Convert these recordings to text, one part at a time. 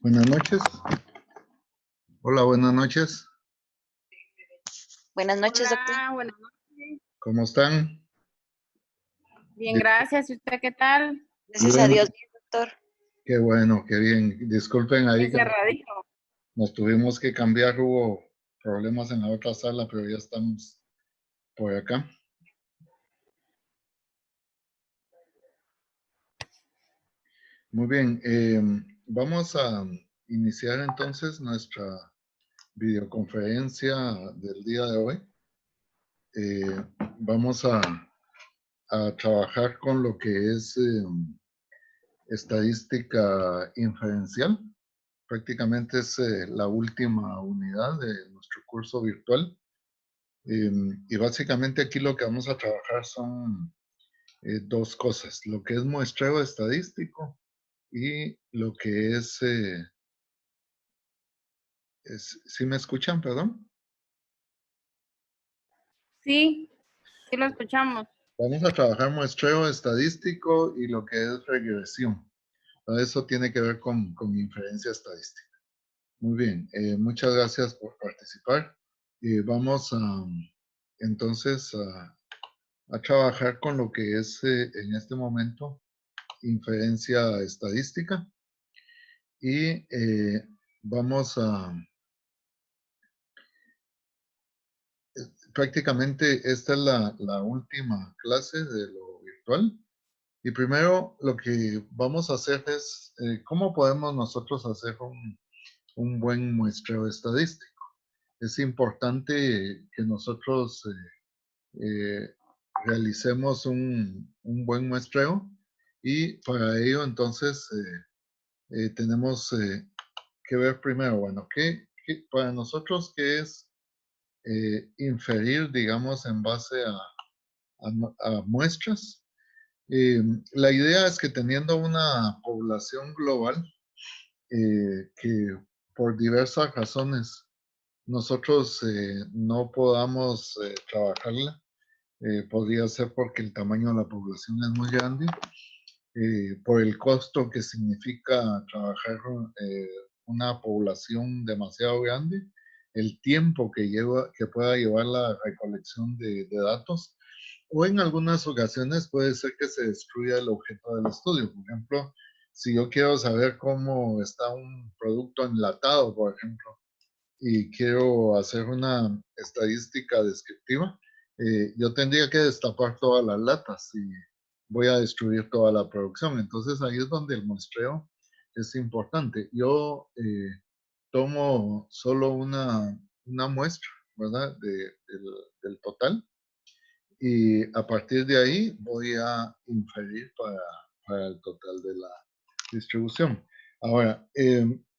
Buenas noches. Hola, buenas noches. Buenas noches, doctor. Hola, buenas noches. ¿Cómo están? Bien, gracias. ¿Y usted qué tal? Gracias a Bien. Dios, bien, doctor. Qué bueno, qué bien. Disculpen ahí que Encerradito. nos tuvimos que cambiar, hubo problemas en la otra sala, pero ya estamos por acá. Muy bien, vamos a iniciar entonces nuestra videoconferencia del día de hoy. Vamos a trabajar con lo que es estadística inferencial. Prácticamente es la última unidad de nuestro curso virtual. Y básicamente aquí lo que vamos a trabajar son dos cosas, lo que es muestreo estadístico y lo que es, ¿sí me escuchan, perdón? Sí, sí lo escuchamos. Vamos a trabajar muestreo estadístico y lo que es regresión. Eso tiene que ver con inferencia estadística. Muy bien, muchas gracias por participar. Vamos entonces a trabajar con lo que es en este momento inferencia estadística y vamos a prácticamente esta es la última clase de lo virtual y primero lo que vamos a hacer es cómo podemos nosotros hacer un buen muestreo estadístico. Es importante que nosotros realicemos un buen muestreo y para ello entonces tenemos que ver primero, bueno, para nosotros qué es inferir, digamos, en base a muestras. La idea es que teniendo una población global que por diversas razones nosotros no podamos trabajarla, podría ser porque el tamaño de la población es muy grande, por el costo que significa trabajar una población demasiado grande, el tiempo que pueda llevar la recolección de datos, o en algunas ocasiones puede ser que se destruya el objeto del estudio. Por ejemplo, si yo quiero saber cómo está un producto enlatado, por ejemplo, y quiero hacer una estadística descriptiva, yo tendría que destapar todas las latas y voy a destruir toda la producción. Entonces ahí es donde el muestreo es importante. Yo tomo solo una muestra, ¿verdad? Del total y a partir de ahí voy a inferir para el total de la distribución. Ahora,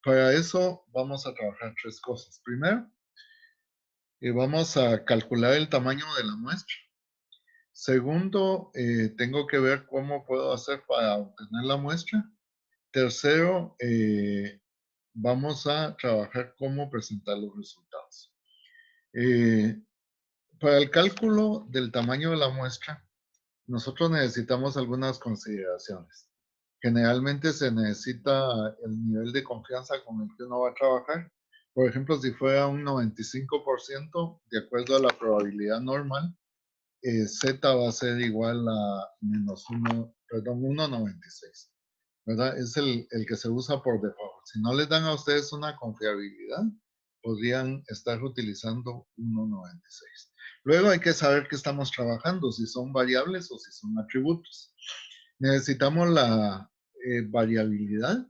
para eso vamos a trabajar tres cosas. Primero, vamos a calcular el tamaño de la muestra. Segundo, tengo que ver cómo puedo hacer para obtener la muestra. Tercero, vamos a trabajar cómo presentar los resultados. Para el cálculo del tamaño de la muestra, nosotros necesitamos algunas consideraciones. Generalmente se necesita el nivel de confianza con el que uno va a trabajar. Por ejemplo, si fuera un 95%, de acuerdo a la probabilidad normal, Z va a ser igual a menos 1, perdón, 1,96. ¿Verdad? Es el que se usa por default. Si no les dan a ustedes una confiabilidad, podrían estar utilizando 1,96. Luego hay que saber qué estamos trabajando, si son variables o si son atributos. Necesitamos la variabilidad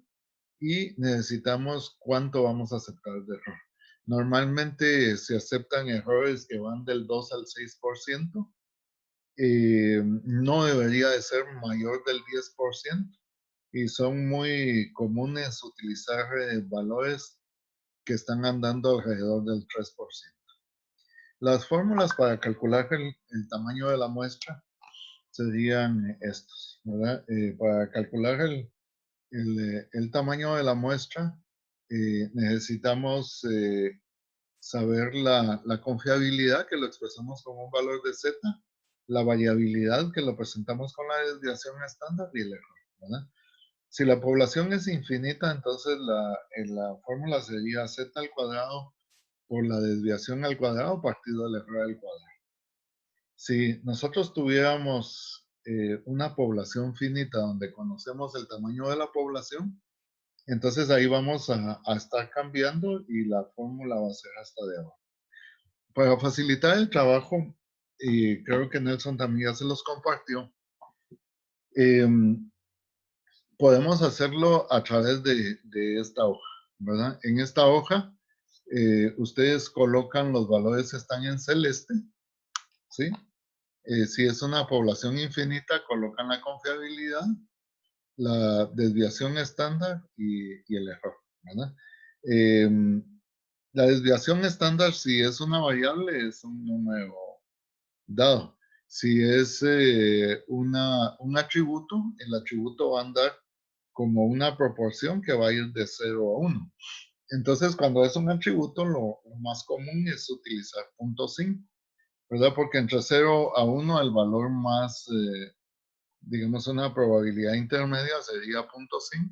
y necesitamos cuánto vamos a aceptar de error. Normalmente se aceptan errores que van del 2 al 6%. No debería de ser mayor del 10% y son muy comunes utilizar valores que están andando alrededor del 3%. Las fórmulas para calcular el tamaño de la muestra serían estos, ¿verdad? Para calcular el tamaño de la muestra necesitamos saber la confiabilidad, que lo expresamos con un valor de Z, la variabilidad, que lo presentamos con la desviación estándar y el error, ¿verdad? Si la población es infinita, entonces la fórmula sería z al cuadrado por la desviación al cuadrado partido del error al cuadrado. Si nosotros tuviéramos una población finita donde conocemos el tamaño de la población, entonces ahí vamos a estar cambiando y la fórmula va a ser hasta de abajo. Para facilitar el trabajo, y creo que Nelson también ya se los compartió, podemos hacerlo a través de esta hoja, ¿verdad? En esta hoja, ustedes colocan los valores que están en celeste, ¿sí? Si es una población infinita, colocan la confiabilidad, la desviación estándar y el error, ¿verdad? La desviación estándar, si es una variable, es un número dado. Si es un atributo, el atributo va a andar como una proporción que va a ir de 0 a 1. Entonces, cuando es un atributo, lo más común es utilizar 0.5, ¿verdad? Porque entre 0 a 1 el valor más, digamos, una probabilidad intermedia sería 0.5.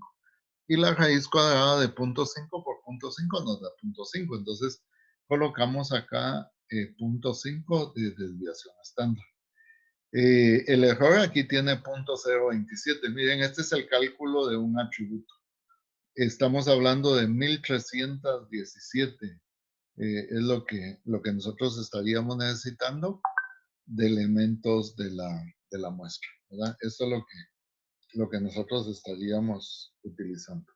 Y la raíz cuadrada de 0.5 por 0.5 nos da 0.5. Entonces, colocamos acá 0.5 de desviación estándar. El error aquí tiene 0.027. Miren, este es el cálculo de un atributo. Estamos hablando de 1317. Es lo que nosotros estaríamos necesitando de elementos de la muestra, ¿verdad? Esto es lo que nosotros estaríamos utilizando.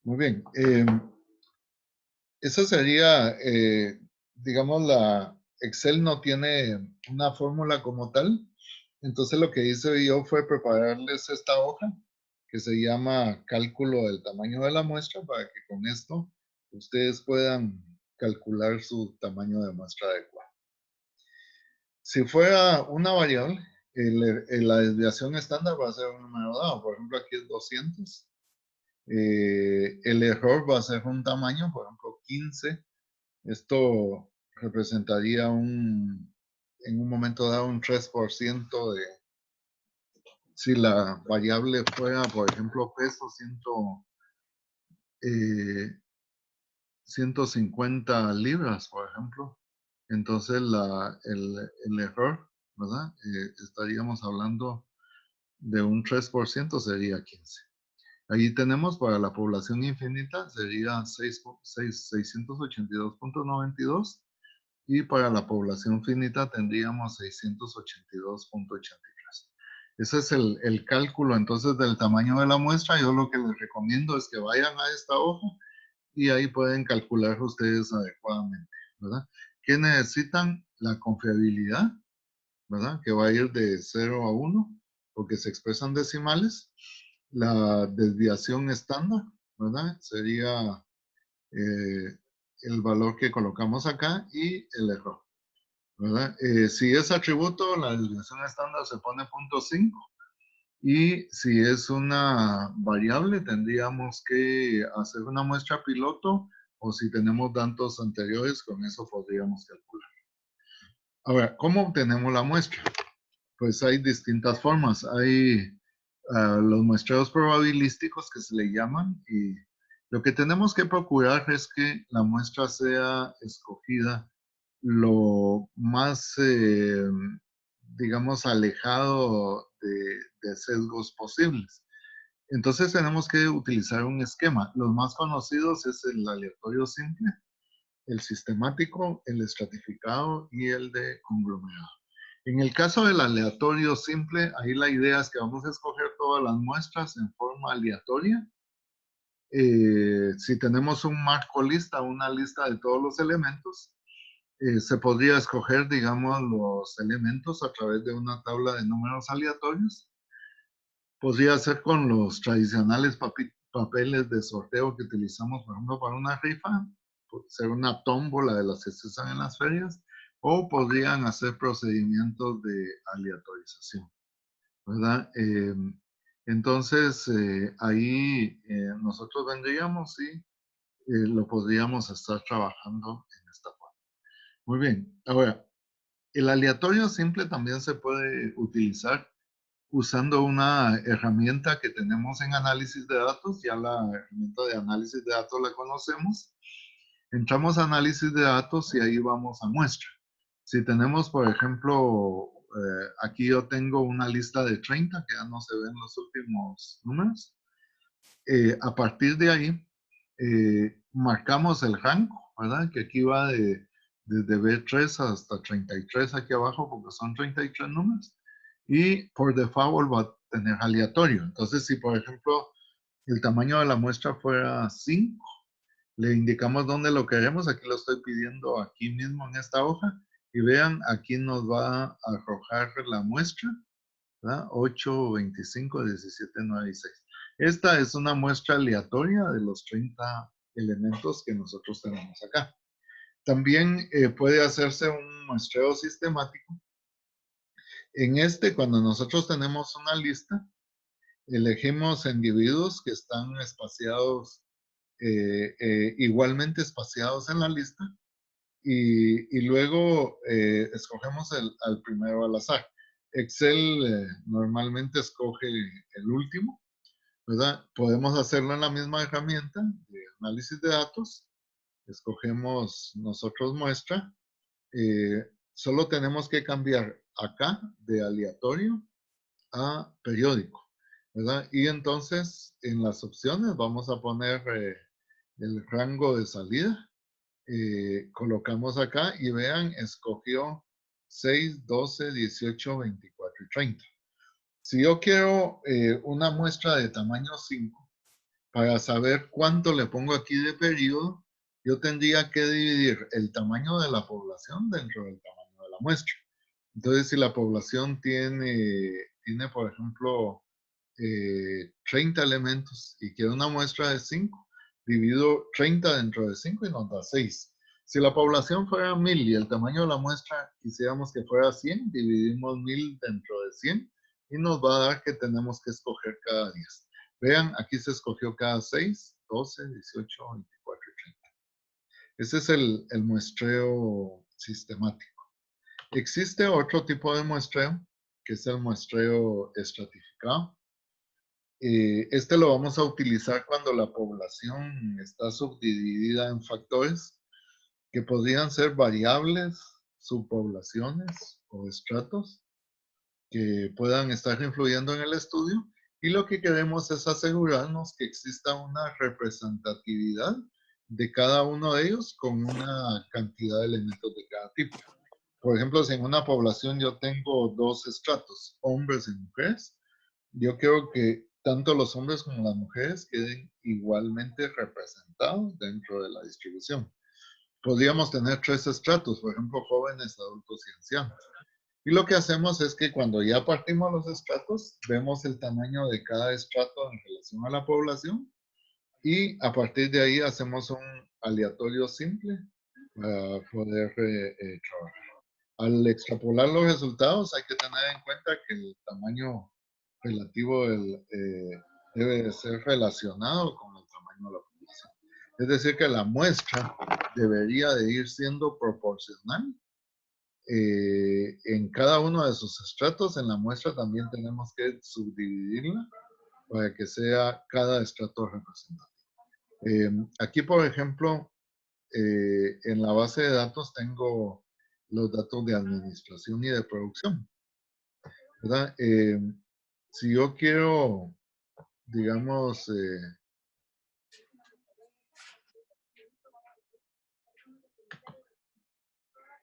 Muy bien. Esa sería, digamos, Excel no tiene una fórmula como tal. Entonces lo que hice yo fue prepararles esta hoja que se llama cálculo del tamaño de la muestra para que con esto ustedes puedan calcular su tamaño de muestra adecuado. Si fuera una variable, la desviación estándar va a ser un número dado. Por ejemplo, aquí es 200. El error va a ser un tamaño, por ejemplo, 15. Esto representaría en un momento dado un 3% de, si la variable fuera, por ejemplo, peso, 150 libras, por ejemplo. Entonces el error, ¿verdad? Estaríamos hablando de un 3%, sería 15. Ahí tenemos para la población infinita, sería 682.92 y para la población finita tendríamos 682.83. Ese es el cálculo entonces del tamaño de la muestra. Yo lo que les recomiendo es que vayan a esta hoja y ahí pueden calcular ustedes adecuadamente, ¿verdad? ¿Qué necesitan? La confiabilidad, ¿verdad? Que va a ir de 0 a 1 porque se expresan decimales. La desviación estándar, ¿verdad? Sería eh, el valor que colocamos acá y el error, ¿verdad? Si es atributo, la desviación estándar se pone 0.5 y si es una variable, tendríamos que hacer una muestra piloto o si tenemos datos anteriores, con eso podríamos calcular. Ahora, ¿cómo obtenemos la muestra? Pues hay distintas formas. Hay los muestreos probabilísticos que se le llaman y lo que tenemos que procurar es que la muestra sea escogida lo más, digamos, alejado de sesgos posibles. Entonces tenemos que utilizar un esquema. Los más conocidos es el aleatorio simple, el sistemático, el estratificado y el de conglomerado. En el caso del aleatorio simple, ahí la idea es que vamos a escoger todas las muestras en forma aleatoria. Si tenemos un marco lista, una lista de todos los elementos, se podría escoger, digamos, los elementos a través de una tabla de números aleatorios. Podría ser con los tradicionales papeles de sorteo que utilizamos, por ejemplo, para una rifa, puede ser una tómbola de las que se usan en las ferias, o podrían hacer procedimientos de aleatorización, ¿verdad? Entonces, ahí nosotros vendríamos y lo podríamos estar trabajando en esta parte. Muy bien, ahora, El aleatorio simple también se puede utilizar usando una herramienta que tenemos en análisis de datos. Ya la herramienta de análisis de datos la conocemos. Entramos a análisis de datos y ahí vamos a muestra. Si tenemos, por ejemplo, aquí yo tengo una lista de 30, que ya no se ven los últimos números. A partir de ahí, marcamos el rango, ¿verdad? Que aquí va desde B3 hasta 33 aquí abajo, porque son 33 números. Y por default va a tener aleatorio. Entonces, si por ejemplo el tamaño de la muestra fuera 5, le indicamos dónde lo queremos. Aquí lo estoy pidiendo aquí mismo en esta hoja. Y vean, aquí nos va a arrojar la muestra, ¿verdad? 8, 25, 17, 9 y 6. Esta es una muestra aleatoria de los 30 elementos que nosotros tenemos acá. También puede hacerse un muestreo sistemático. En este, cuando nosotros tenemos una lista, elegimos individuos que están espaciados, igualmente espaciados en la lista, y luego escogemos al primero al azar. Excel normalmente escoge el último, ¿verdad? Podemos hacerlo en la misma herramienta de análisis de datos. Escogemos nosotros muestra. Solo tenemos que cambiar acá de aleatorio a periódico, ¿verdad? Y entonces en las opciones vamos a poner el rango de salida. Colocamos acá y vean, escogió 6, 12, 18, 24 y 30. Si yo quiero una muestra de tamaño 5, para saber cuánto le pongo aquí de periodo, yo tendría que dividir el tamaño de la población dentro del tamaño de la muestra. Entonces, si la población tiene por ejemplo, 30 elementos y quiero una muestra de 5, divido 30 dentro de 5 y nos da 6. Si la población fuera 1000 y el tamaño de la muestra quisiéramos que fuera 100, dividimos 1000 dentro de 100 y nos va a dar que tenemos que escoger cada 10. Vean, aquí se escogió cada 6, 12, 18, 24 y 30. Ese es el muestreo sistemático. Existe otro tipo de muestreo, que es el muestreo estratificado. Este lo vamos a utilizar cuando la población está subdividida en factores que podrían ser variables, subpoblaciones o estratos que puedan estar influyendo en el estudio, y lo que queremos es asegurarnos que exista una representatividad de cada uno de ellos con una cantidad de elementos de cada tipo. Por ejemplo, si en una población yo tengo dos estratos, hombres y mujeres, yo quiero que tanto los hombres como las mujeres queden igualmente representados dentro de la distribución. Podríamos tener tres estratos, por ejemplo, jóvenes, adultos y ancianos. Y lo que hacemos es que cuando ya partimos los estratos, vemos el tamaño de cada estrato en relación a la población y a partir de ahí hacemos un aleatorio simple para poder trabajar. Al extrapolar los resultados hay que tener en cuenta que el tamaño relativo debe ser relacionado con el tamaño de la población. Es decir, que la muestra debería de ir siendo proporcional en cada uno de sus estratos. En la muestra también tenemos que subdividirla para que sea cada estrato representativo. Aquí, por ejemplo, en la base de datos tengo los datos de administración y de producción, ¿verdad? Si yo quiero, digamos,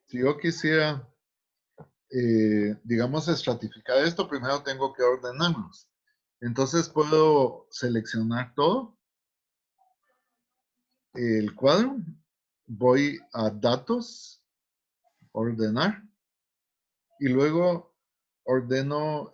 si yo quisiera, digamos, estratificar esto, primero tengo que ordenarlos. Entonces puedo seleccionar todo, el cuadro, voy a datos, ordenar, y luego ordeno,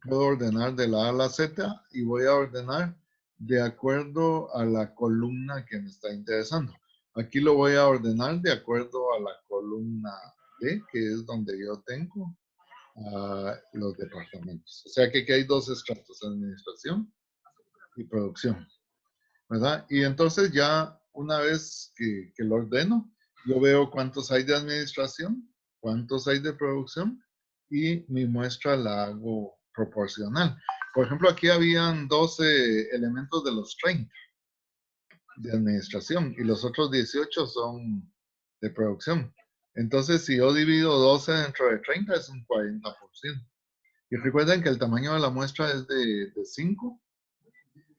puedo ordenar de la A a la Z y voy a ordenar de acuerdo a la columna que me está interesando. Aquí lo voy a ordenar de acuerdo a la columna D, que es donde yo tengo los departamentos. O sea que aquí hay dos estratos, administración y producción, ¿verdad? Y entonces ya una vez que lo ordeno, yo veo cuántos hay de administración cuántos hay de producción y mi muestra la hago proporcional. Por ejemplo, aquí habían 12 elementos de los 30 de administración y los otros 18 son de producción. Entonces, si yo divido 12 dentro de 30 es un 40%. Y recuerden que el tamaño de la muestra es de 5.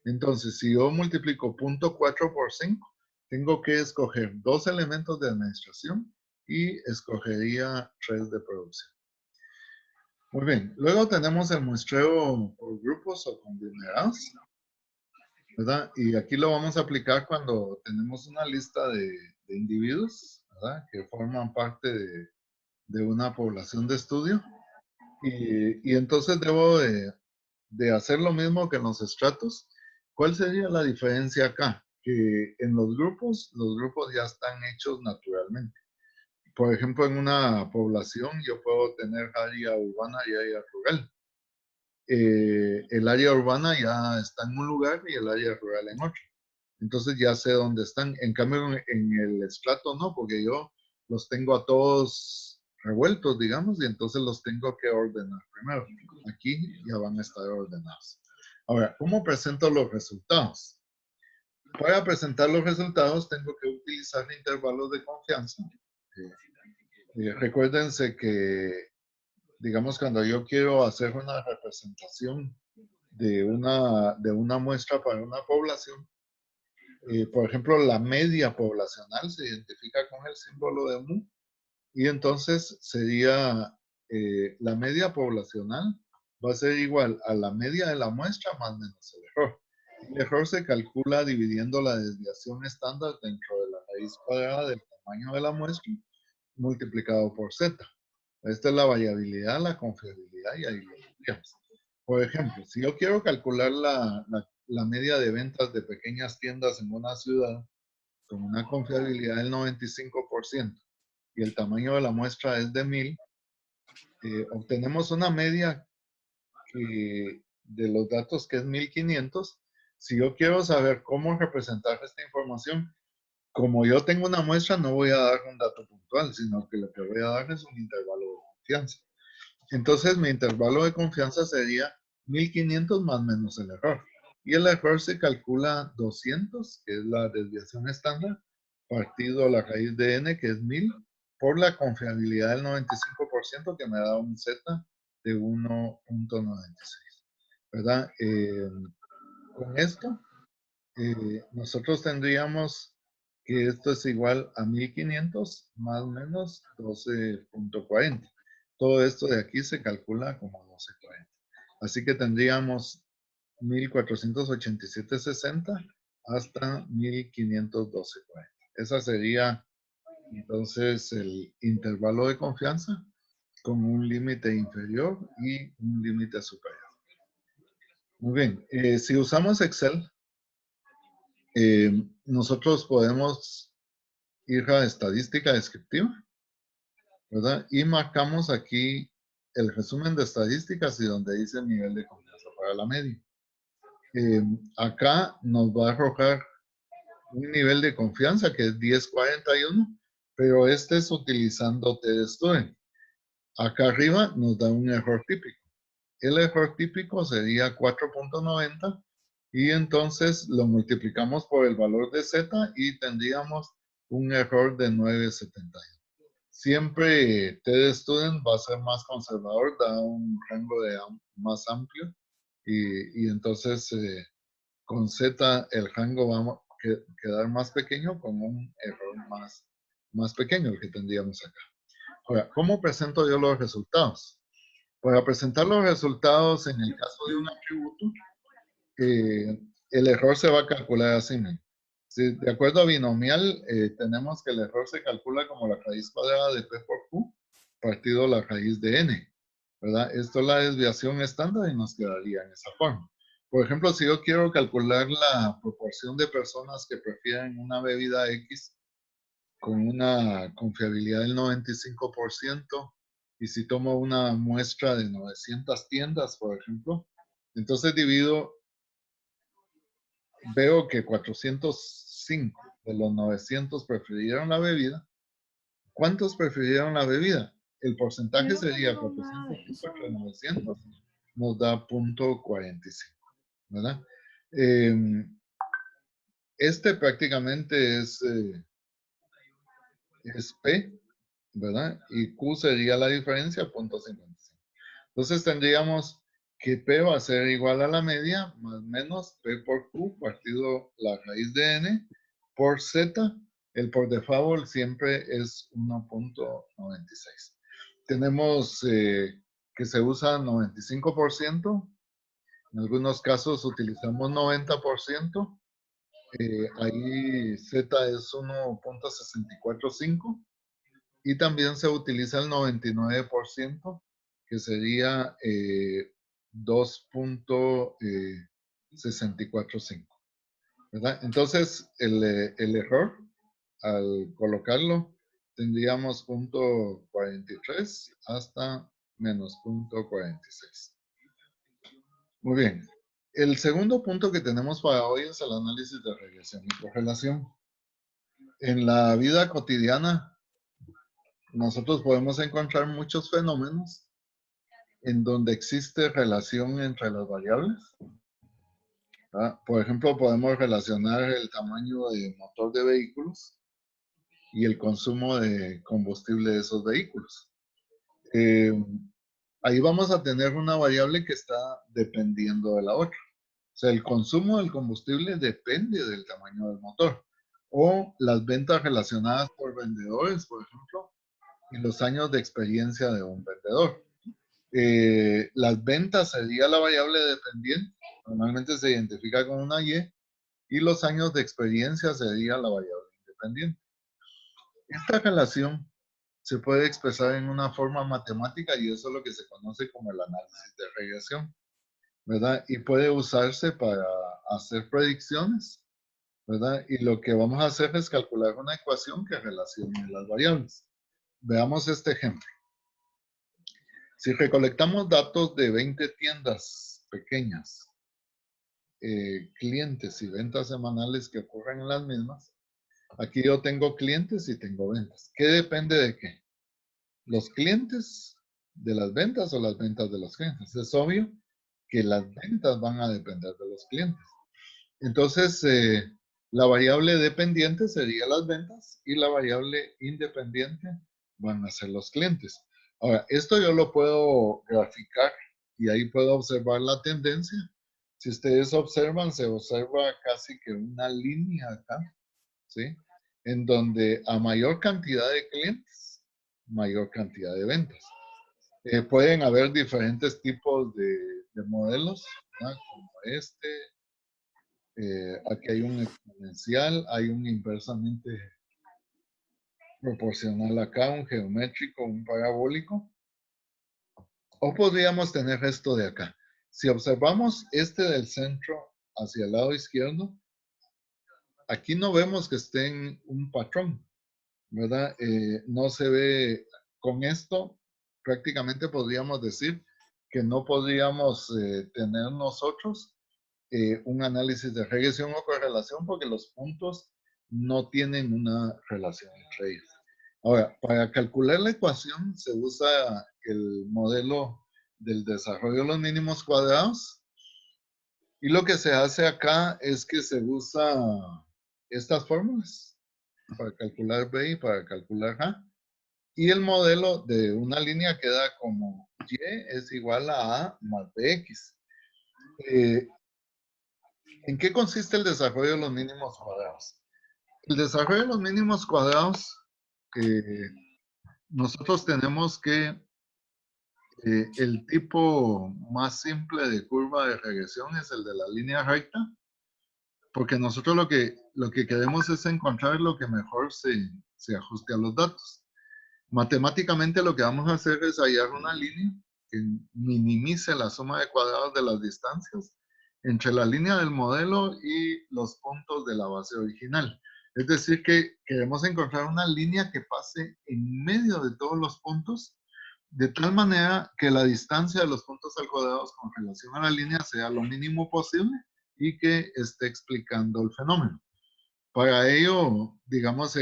Entonces, si yo multiplico 0.4 por 5, tengo que escoger 2 elementos de administración y escogería 3 de producción. Muy bien. Luego tenemos el muestreo por grupos o combinados, ¿verdad? Y aquí lo vamos a aplicar cuando tenemos una lista de individuos, ¿verdad? Que forman parte de una población de estudio. Y entonces debo de hacer lo mismo que en los estratos. ¿Cuál sería la diferencia acá? Que en los grupos ya están hechos naturalmente. Por ejemplo, en una población yo puedo tener área urbana y área rural. El área urbana ya está en un lugar y el área rural en otro. Entonces ya sé dónde están. En cambio, en el estrato no, porque yo los tengo a todos revueltos, digamos, y entonces los tengo que ordenar primero. Aquí ya van a estar ordenados. Ahora, ¿cómo presento los resultados? Para presentar los resultados tengo que utilizar intervalos de confianza. Recuérdense que, digamos, cuando yo quiero hacer una representación de una muestra para una población, por ejemplo, la media poblacional se identifica con el símbolo de mu y entonces sería la media poblacional va a ser igual a la media de la muestra más menos el error. El error se calcula dividiendo la desviación estándar dentro de la raíz cuadrada del tamaño de la muestra multiplicado por z. Esta es la variabilidad, la confiabilidad y ahí lo tendríamos. Por ejemplo, si yo quiero calcular la media de ventas de pequeñas tiendas en una ciudad con una confiabilidad del 95% y el tamaño de la muestra es de 1000, obtenemos una media de los datos que es 1500. Si yo quiero saber cómo representar esta información, como yo tengo una muestra, no voy a dar un dato puntual, sino que lo que voy a dar es un intervalo de confianza. Entonces, mi intervalo de confianza sería 1500 más menos el error. Y el error se calcula 200, que es la desviación estándar, partido a la raíz de n, que es 1000, por la confiabilidad del 95%, que me da un z de 1.96. ¿Verdad? Con esto, nosotros tendríamos que esto es igual a 1500 más o menos 12.40. Todo esto de aquí se calcula como 12.40. Así que tendríamos 1487.60 hasta 1512.40. Esa sería entonces el intervalo de confianza con un límite inferior y un límite superior. Muy bien, si usamos Excel, nosotros podemos ir a estadística descriptiva, ¿verdad? Y marcamos aquí el resumen de estadísticas y donde dice nivel de confianza para la media. Acá nos va a arrojar un nivel de confianza que es 1041, pero este es utilizando TestStudent. Acá arriba nos da un error típico. El error típico sería 4.90 y entonces lo multiplicamos por el valor de Z y tendríamos un error de 9.71. Siempre TestStudent va a ser más conservador, da un rango más amplio y entonces con Z el rango va a quedar más pequeño con un error más pequeño, el que tendríamos acá. Ahora, ¿cómo presento yo los resultados? Para presentar los resultados en el caso de un atributo, el error se va a calcular así. Si, de acuerdo a binomial, tenemos que el error se calcula como la raíz cuadrada de P por Q partido la raíz de N, ¿verdad? Esto es la desviación estándar y nos quedaría en esa forma. Por ejemplo, si yo quiero calcular la proporción de personas que prefieren una bebida X con una confiabilidad del 95%, y si tomo una muestra de 900 tiendas, por ejemplo, entonces veo que 405 de los 900 prefirieron la bebida. ¿Cuántos prefirieron la bebida? el porcentaje sería 405 entre 900, nos da 0.45, ¿verdad? Este prácticamente es P, ¿verdad? Y Q sería la diferencia, 0.55. Entonces tendríamos que P va a ser igual a la media más menos P por Q partido la raíz de N por Z. El por default siempre es 1.96. Tenemos que se usa 95%. En algunos casos utilizamos 90%. Ahí Z es 1.645. Y también se utiliza el 99%, que sería 2.645, ¿verdad? Entonces, el error, al colocarlo, tendríamos 0.43 hasta menos 0.46. Muy bien. El segundo punto que tenemos para hoy es el análisis de regresión y correlación. En la vida cotidiana, nosotros podemos encontrar muchos fenómenos en donde existe relación entre las variables. Por ejemplo, podemos relacionar el tamaño de motor de vehículos y el consumo de combustible de esos vehículos. Ahí vamos a tener una variable que está dependiendo de la otra. O sea, el consumo del combustible depende del tamaño del motor. O las ventas relacionadas por vendedores, por ejemplo, y los años de experiencia de un vendedor. Las ventas sería la variable dependiente, normalmente se identifica con una y los años de experiencia sería la variable independiente. Esta relación se puede expresar en una forma matemática y eso es lo que se conoce como el análisis de regresión, ¿verdad? Y puede usarse para hacer predicciones, ¿verdad? Y lo que vamos a hacer es calcular una ecuación que relacione las variables. Veamos este ejemplo. Si recolectamos datos de 20 tiendas pequeñas, clientes y ventas semanales que ocurren en las mismas, aquí yo tengo clientes y tengo ventas. ¿Qué depende de qué? ¿Los clientes de las ventas o las ventas de los clientes? Es obvio que las ventas van a depender de los clientes. Entonces, la variable dependiente sería las ventas y la variable independiente van a ser los clientes. Ahora, esto yo lo puedo graficar y ahí puedo observar la tendencia. Si ustedes observan, se observa casi que una línea acá, ¿sí? En donde a mayor cantidad de clientes, mayor cantidad de ventas. Pueden haber diferentes tipos de modelos, ¿verdad? Como este. Aquí hay un exponencial, hay un inversamente proporcional acá, un geométrico, un parabólico. O podríamos tener esto de acá. Si observamos este del centro hacia el lado izquierdo, aquí no vemos que esté en un patrón, ¿verdad? No se ve con esto, prácticamente podríamos decir que no podríamos tener nosotros un análisis de regresión o correlación porque los puntos no tienen una relación entre ellos. Ahora, para calcular la ecuación se usa el modelo del desarrollo de los mínimos cuadrados y lo que se hace acá es que se usa estas fórmulas para calcular B y para calcular A y el modelo de una línea queda como Y es igual a más BX. ¿En qué consiste el desarrollo de los mínimos cuadrados? El desarrollo de los mínimos cuadrados, nosotros tenemos que el tipo más simple de curva de regresión es el de la línea recta, porque nosotros lo que queremos es encontrar lo que mejor se ajuste a los datos. Matemáticamente lo que vamos a hacer es hallar una línea que minimice la suma de cuadrados de las distancias entre la línea del modelo y los puntos de la base original. Es decir, que queremos encontrar una línea que pase en medio de todos los puntos, de tal manera que la distancia de los puntos al cuadrado con relación a la línea sea lo mínimo posible y que esté explicando el fenómeno. Para ello, digamos,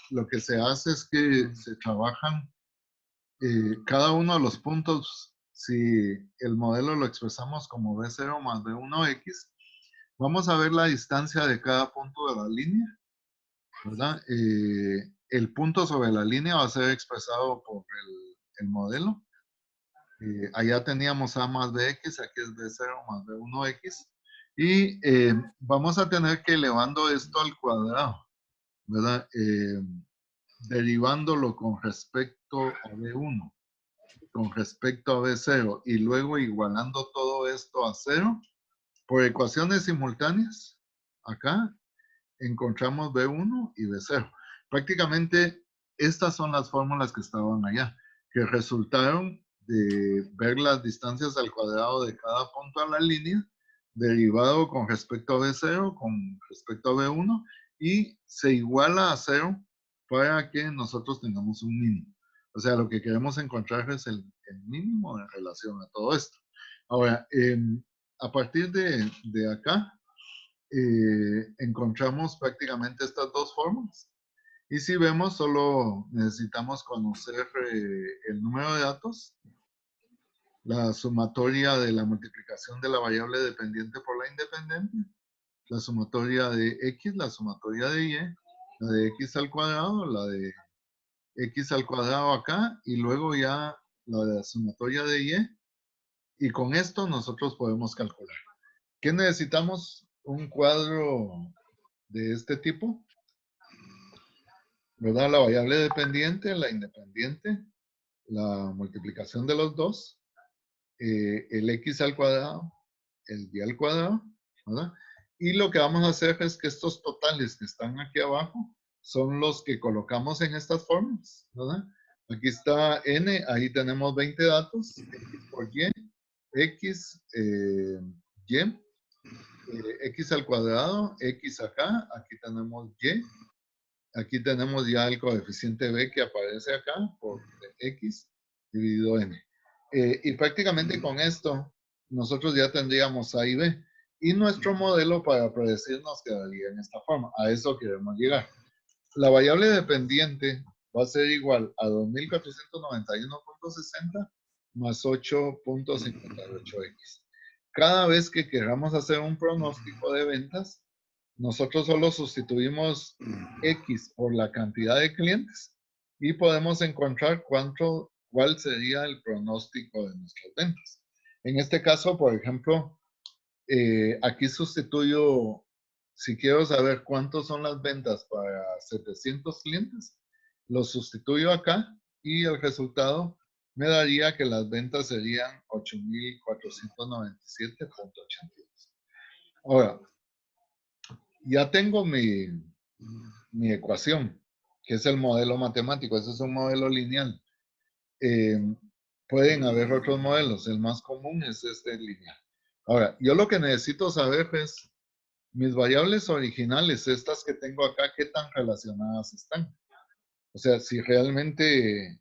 lo que se hace es que se trabajan cada uno de los puntos, si el modelo lo expresamos como B0 más B1X, vamos a ver la distancia de cada punto de la línea, ¿verdad? El punto sobre la línea va a ser expresado por el modelo. Allá teníamos A más BX, aquí es B0 más B1X. Y vamos a tener que elevando esto al cuadrado, ¿verdad? Derivándolo con respecto a B1, con respecto a B0, y luego igualando todo esto a 0, por ecuaciones simultáneas, acá encontramos B1 y B0. Prácticamente estas son las fórmulas que estaban allá, que resultaron de ver las distancias al cuadrado de cada punto a la línea, derivado con respecto a B0, con respecto a B1, y se iguala a 0 para que nosotros tengamos un mínimo. O sea, lo que queremos encontrar es el mínimo en relación a todo esto. Ahora, a partir de acá, encontramos prácticamente estas dos formas. Y si vemos, solo necesitamos conocer el número de datos, la sumatoria de la multiplicación de la variable dependiente por la independiente, la sumatoria de x, la sumatoria de y, la de x al cuadrado, la de x al cuadrado acá, y luego ya la de la sumatoria de y. Y con esto nosotros podemos calcular. ¿Qué necesitamos? Un cuadro de este tipo, ¿verdad? La variable dependiente, la independiente, la multiplicación de los dos, el x al cuadrado, el y al cuadrado, ¿verdad? Y lo que vamos a hacer es que estos totales que están aquí abajo son los que colocamos en estas formas, ¿verdad? Aquí está n, ahí tenemos 20 datos, x por y, x, y, x al cuadrado, x acá, aquí tenemos y, aquí tenemos ya el coeficiente b que aparece acá por x dividido n. Y prácticamente con esto nosotros ya tendríamos a y b. Y nuestro modelo para predecir nos quedaría en esta forma. A eso queremos llegar. La variable dependiente va a ser igual a 2491.60 más 8.58x. Cada vez que queramos hacer un pronóstico de ventas, nosotros solo sustituimos X por la cantidad de clientes y podemos encontrar cuál sería el pronóstico de nuestras ventas. En este caso, por ejemplo, aquí sustituyo, si quiero saber cuántos son las ventas para 700 clientes, lo sustituyo acá y el resultado me daría que las ventas serían 8.497.82. Ahora, ya tengo mi ecuación, que es el modelo matemático. Ese es un modelo lineal. Pueden haber otros modelos. El más común es este lineal. Ahora, yo lo que necesito saber es mis variables originales, estas que tengo acá, ¿qué tan relacionadas están? O sea, si realmente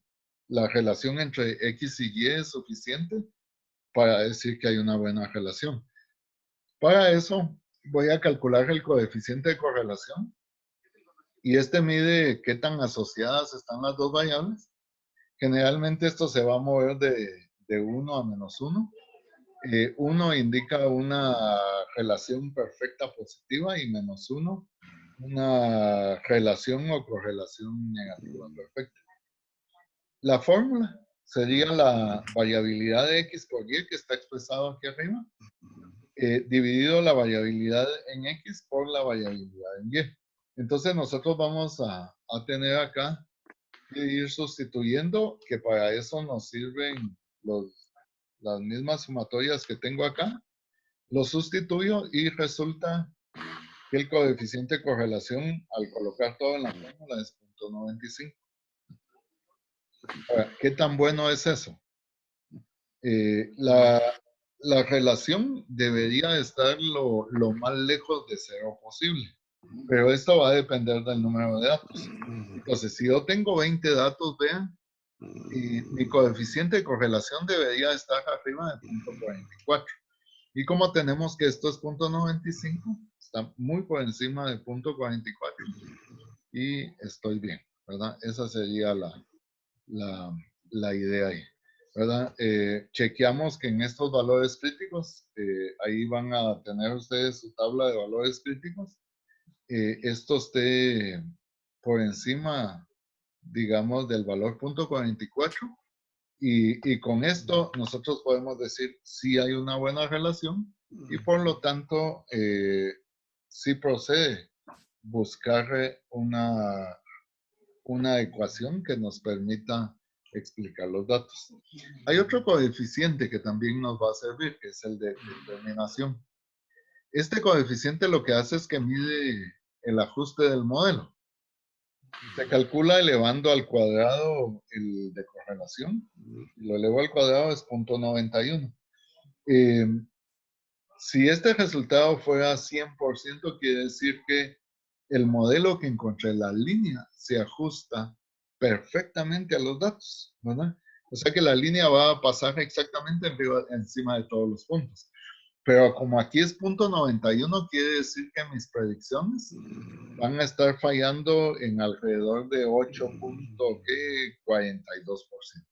la relación entre X y Y es suficiente para decir que hay una buena relación. Para eso, voy a calcular el coeficiente de correlación y este mide qué tan asociadas están las dos variables. Generalmente esto se va a mover de 1 a -1. 1 indica una relación perfecta positiva y -1 una relación o correlación negativa perfecta. La fórmula sería la variabilidad de x por y que está expresado aquí arriba, dividido la variabilidad en x por la variabilidad en y. Entonces nosotros vamos a tener acá que ir sustituyendo, que para eso nos sirven las mismas sumatorias que tengo acá. Lo sustituyo y resulta que el coeficiente de correlación al colocar todo en la fórmula es 0.95. Ahora, ¿qué tan bueno es eso? La relación debería estar lo más lejos de cero posible, pero esto va a depender del número de datos. Entonces, si yo tengo 20 datos, vean, y mi coeficiente de correlación debería estar arriba de 0.44. Y como tenemos que esto es 0.95, está muy por encima de 0.44 y estoy bien, ¿verdad? Esa sería la la idea ahí, ¿verdad? Chequeamos que en estos valores críticos, ahí van a tener ustedes su tabla de valores críticos. Esto esté por encima, digamos, del valor .44. Y con esto nosotros podemos decir si hay una buena relación y por lo tanto sí procede buscar una ecuación que nos permita explicar los datos. Hay otro coeficiente que también nos va a servir, que es el de determinación. Este coeficiente lo que hace es que mide el ajuste del modelo. Se calcula elevando al cuadrado el de correlación. Lo elevo al cuadrado es 0.91. Si este resultado fuera 100%, quiere decir que el modelo que encontré, la línea, se ajusta perfectamente a los datos, ¿verdad? O sea que la línea va a pasar exactamente encima de todos los puntos. Pero como aquí es 0.91, quiere decir que mis predicciones van a estar fallando en alrededor de 8.42%,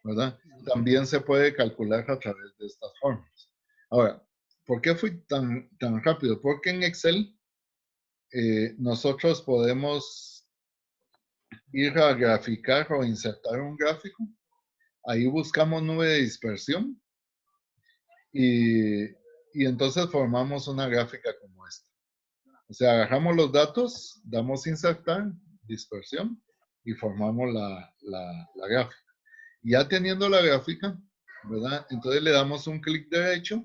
¿verdad? También se puede calcular a través de estas formas. Ahora, ¿por qué fui tan rápido? Porque en Excel nosotros podemos ir a graficar o insertar un gráfico. Ahí buscamos nube de dispersión y entonces formamos una gráfica como esta. O sea, agarramos los datos, damos insertar, dispersión y formamos la gráfica. Ya teniendo la gráfica, ¿verdad? Entonces le damos un clic derecho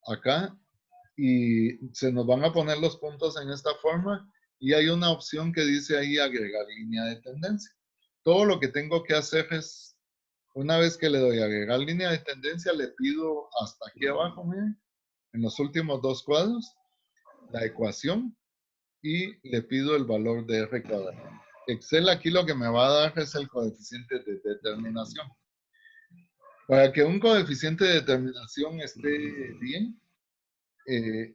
acá y se nos van a poner los puntos en esta forma y hay una opción que dice ahí agregar línea de tendencia. Todo lo que tengo que hacer es, una vez que le doy a agregar línea de tendencia, le pido hasta aquí abajo, miren, en los últimos dos cuadros, la ecuación y le pido el valor de R cuadrado. Excel aquí lo que me va a dar es el coeficiente de determinación. Para que un coeficiente de determinación esté bien,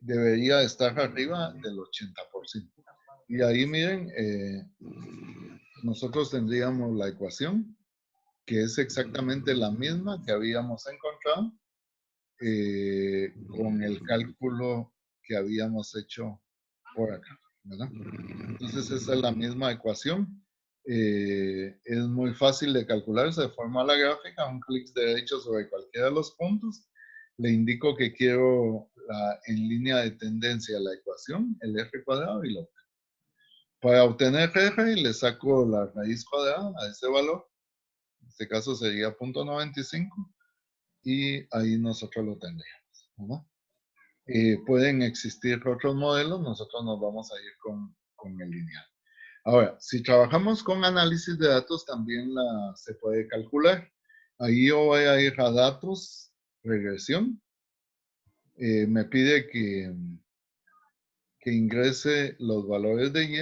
debería estar arriba del 80%. Y ahí miren, nosotros tendríamos la ecuación, que es exactamente la misma que habíamos encontrado con el cálculo que habíamos hecho por acá, ¿verdad? Entonces esa es la misma ecuación. Es muy fácil de calcular, se forma la gráfica, un clic derecho sobre cualquiera de los puntos. Le indico que quiero en línea de tendencia la ecuación, el R cuadrado y lo obtengo. Para obtener R le saco la raíz cuadrada a ese valor. En este caso sería 0.95 y ahí nosotros lo tendríamos, ¿no? Pueden existir otros modelos, nosotros nos vamos a ir con el lineal. Ahora, si trabajamos con análisis de datos, también se puede calcular. Ahí yo voy a ir a datos, regresión. Me pide que ingrese los valores de Y,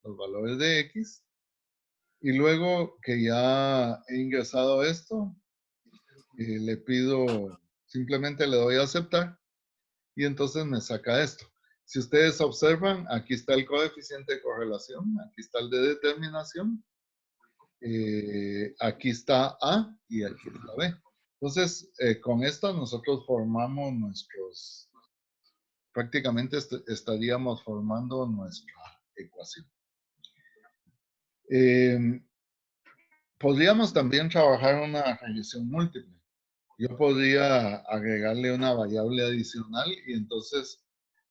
los valores de X. Y luego que ya he ingresado esto, le pido, simplemente le doy a aceptar. Y entonces me saca esto. Si ustedes observan, aquí está el coeficiente de correlación, aquí está el de determinación. Aquí está A y aquí está B. Entonces, con esto nosotros formamos prácticamente estaríamos formando nuestra ecuación. Podríamos también trabajar una regresión múltiple. Yo podría agregarle una variable adicional y entonces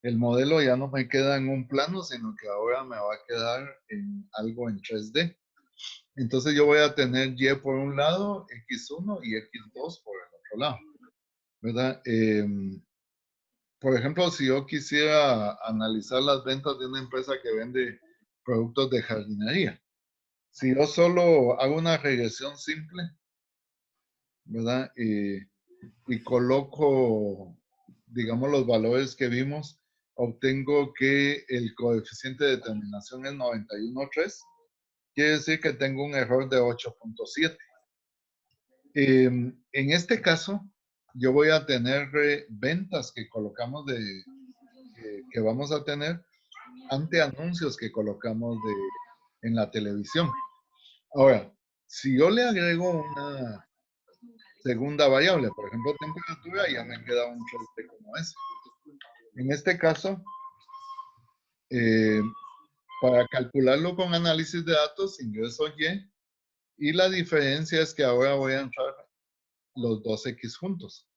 el modelo ya no me queda en un plano, sino que ahora me va a quedar en algo en 3D. Entonces yo voy a tener Y por un lado, X1 y X2 por el otro lado, ¿verdad? Por ejemplo, si yo quisiera analizar las ventas de una empresa que vende productos de jardinería, si yo solo hago una regresión simple, ¿verdad? Y coloco, digamos, los valores que vimos, obtengo que el coeficiente de determinación es 91.3. Quiere decir que tengo un error de 8.7. En este caso, yo voy a tener ventas que colocamos que vamos a tener ante anuncios que colocamos en la televisión. Ahora, Si yo le agrego una segunda variable, por ejemplo, temperatura, ya me queda un chiste como ese. En este caso, para calcularlo con análisis de datos, ingreso y la diferencia es que ahora voy a entrar los dos X juntos.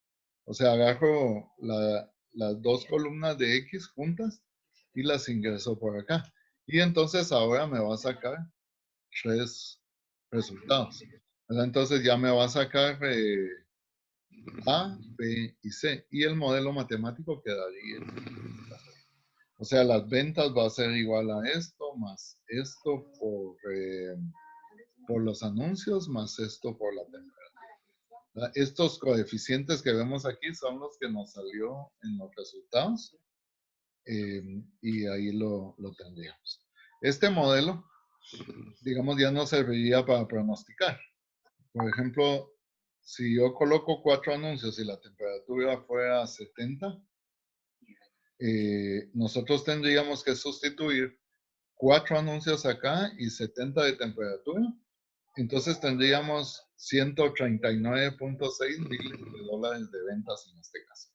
O sea, agarro las dos columnas de X juntas y las ingreso por acá. Y entonces ahora me va a sacar 3 resultados. Entonces ya me va a sacar A, B y C. Y el modelo matemático quedaría. O sea, las ventas va a ser igual a esto, más esto por los anuncios, más esto por la temperatura. Estos coeficientes que vemos aquí son los que nos salió en los resultados. Y ahí lo tendríamos. Este modelo, digamos, ya no serviría para pronosticar. Por ejemplo, si yo coloco 4 anuncios y la temperatura fuera 70, nosotros tendríamos que sustituir 4 anuncios acá y 70 de temperatura. Entonces tendríamos 139.6 miles de dólares de ventas en este caso.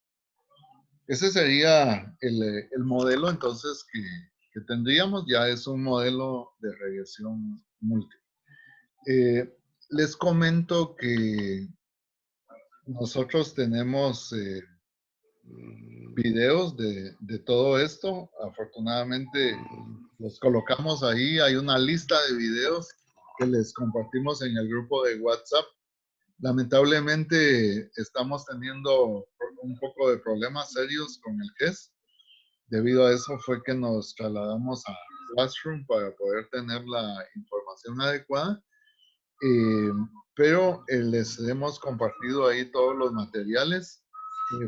Ese sería el modelo entonces que tendríamos. Ya es un modelo de regresión múltiple. Les comento que nosotros tenemos videos de todo esto. Afortunadamente los colocamos ahí. Hay una lista de videos que les compartimos en el grupo de WhatsApp. Lamentablemente estamos teniendo un poco de problemas serios con el GES. Debido a eso fue que nos trasladamos a Classroom para poder tener la información adecuada. Pero les hemos compartido ahí todos los materiales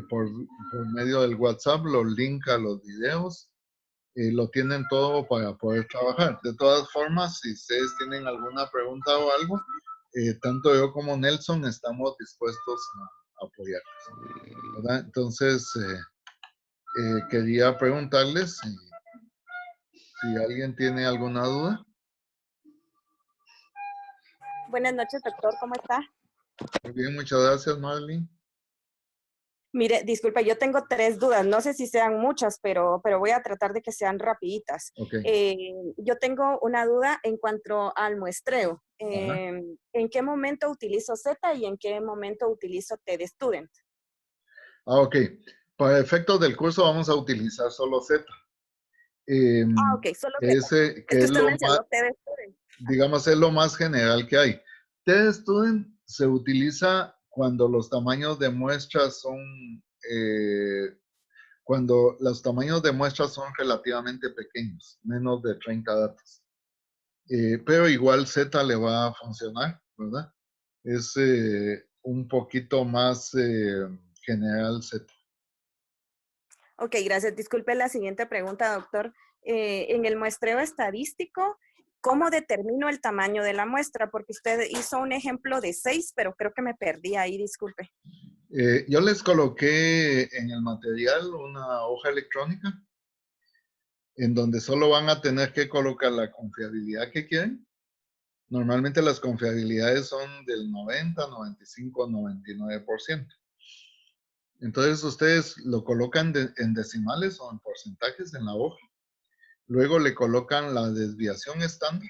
por medio del WhatsApp, los links a los videos. Lo tienen todo para poder trabajar. De todas formas, si ustedes tienen alguna pregunta o algo, tanto yo como Nelson estamos dispuestos a apoyarles, ¿verdad? Entonces, quería preguntarles si alguien tiene alguna duda. Buenas noches, doctor. ¿Cómo está? Muy bien, muchas gracias, Marlene. Mire, disculpa, yo tengo 3 dudas. No sé si sean muchas, pero voy a tratar de que sean rapiditas. Okay. Yo tengo una duda en cuanto al muestreo. ¿En qué momento utilizo Z y en qué momento utilizo TDStudent? Ok. Para efectos del curso vamos a utilizar solo Z. Ok, solo Z. Ese, que Es que es usted lo mencionó más, TDStudent. digamos, es lo más general que hay. TDStudent se utiliza cuando los tamaños de muestras son, cuando los tamaños de muestras son relativamente pequeños, menos de 30 datos. Pero igual Z le va a funcionar, ¿verdad? Es un poquito más general Z. Ok, gracias. Disculpe la siguiente pregunta, doctor. En el muestreo estadístico, ¿cómo determino el tamaño de la muestra? Porque usted hizo un ejemplo de 6, pero creo que me perdí ahí, disculpe. Yo les coloqué en el material una hoja electrónica en donde solo van a tener que colocar la confiabilidad que quieren. Normalmente las confiabilidades son del 90, 95, 99%. Entonces ustedes lo colocan en decimales o en porcentajes en la hoja. Luego le colocan la desviación estándar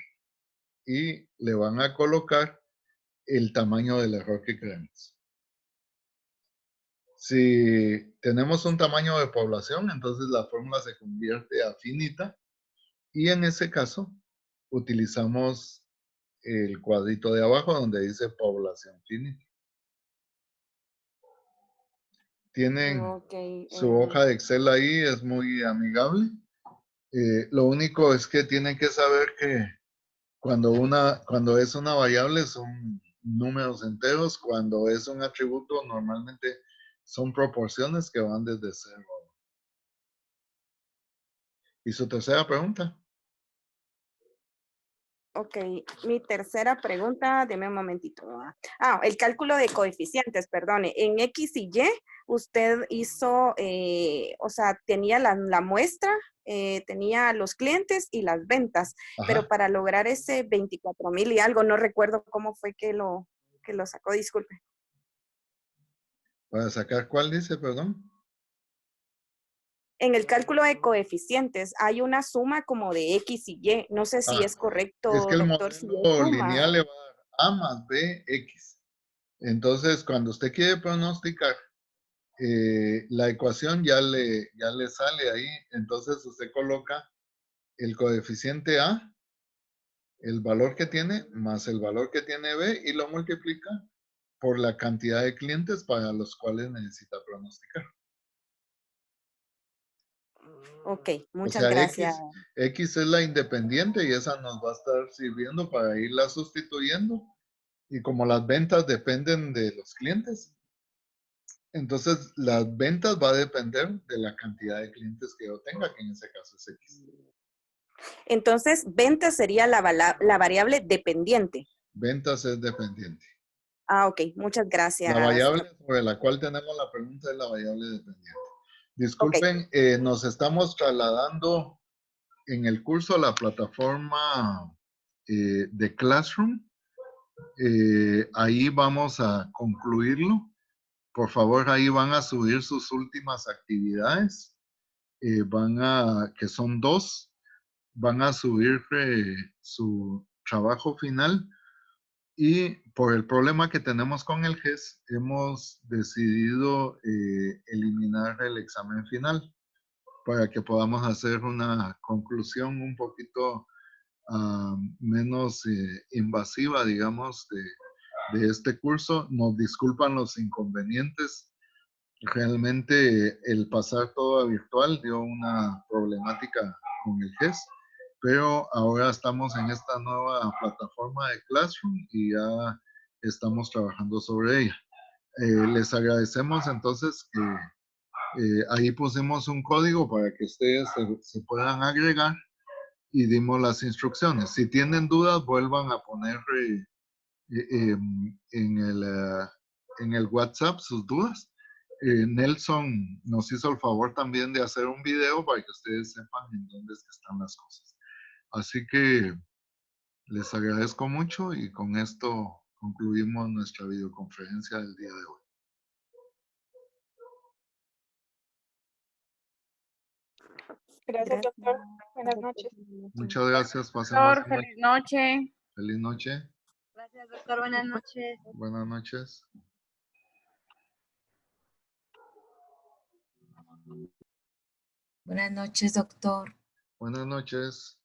y le van a colocar el tamaño del error que queremos. Si tenemos un tamaño de población, entonces la fórmula se convierte a finita y en ese caso utilizamos el cuadrito de abajo donde dice población finita. Tienen su hoja de Excel ahí, es muy amigable. Lo único es que tienen que saber que cuando es una variable son números enteros, cuando es un atributo normalmente son proporciones que van desde 0. ¿Y su tercera pregunta? Ok, mi tercera pregunta, deme un momentito. El cálculo de coeficientes, perdone. En X y Y usted hizo, o sea, tenía la muestra, tenía los clientes y las ventas, pero Ajá. para lograr ese 24,000 y algo, no recuerdo cómo fue que lo sacó, disculpe. ¿Para sacar cuál dice, perdón? En el cálculo de coeficientes hay una suma como de X y Y. No sé si Ah, es es que correcto, el doctor, si es modelo suma. lineal le va a dar A más B, X. Entonces, cuando usted quiere pronosticar, la ecuación ya le sale ahí. Entonces, usted coloca el coeficiente A, el valor que tiene, más el valor que tiene B, y lo multiplica por la cantidad de clientes para los cuales necesita pronosticar. Ok, O muchas sea, gracias. X es la independiente y esa nos va a estar sirviendo para irla sustituyendo. Y como las ventas dependen de los clientes, entonces las ventas va a depender de la cantidad de clientes que yo tenga, que en ese caso es X. Entonces, venta sería la variable dependiente. Ventas es dependiente. Ah, ok, muchas La gracias. variable sobre la cual tenemos la pregunta es la variable dependiente. Ok, Disculpen, nos estamos trasladando en el curso a la plataforma de Classroom. Ahí vamos a concluirlo. Por favor, ahí van a subir sus últimas actividades. Que son 2, van a subir su trabajo final. Y por el problema que tenemos con el GES, hemos decidido eliminar el examen final para que podamos hacer una conclusión un poquito menos invasiva, digamos, de este curso. Nos disculpan los inconvenientes. Realmente el pasar todo a virtual dio una problemática con el GES, pero ahora estamos en esta nueva plataforma de Classroom y ya estamos trabajando sobre ella. Les agradecemos entonces que ahí pusimos un código para que ustedes se puedan agregar y dimos las instrucciones. Si tienen dudas, vuelvan a poner en el WhatsApp sus dudas. Nelson nos hizo el favor también de hacer un video para que ustedes sepan en dónde es que están las cosas. Así que les agradezco mucho y con esto concluimos nuestra videoconferencia del día de hoy. Gracias, doctor. Buenas noches. Muchas gracias, pasemos Doctor, feliz noche. feliz noche. Gracias, doctor. Buenas noches. Buenas noches. Buenas noches, doctor. Buenas noches.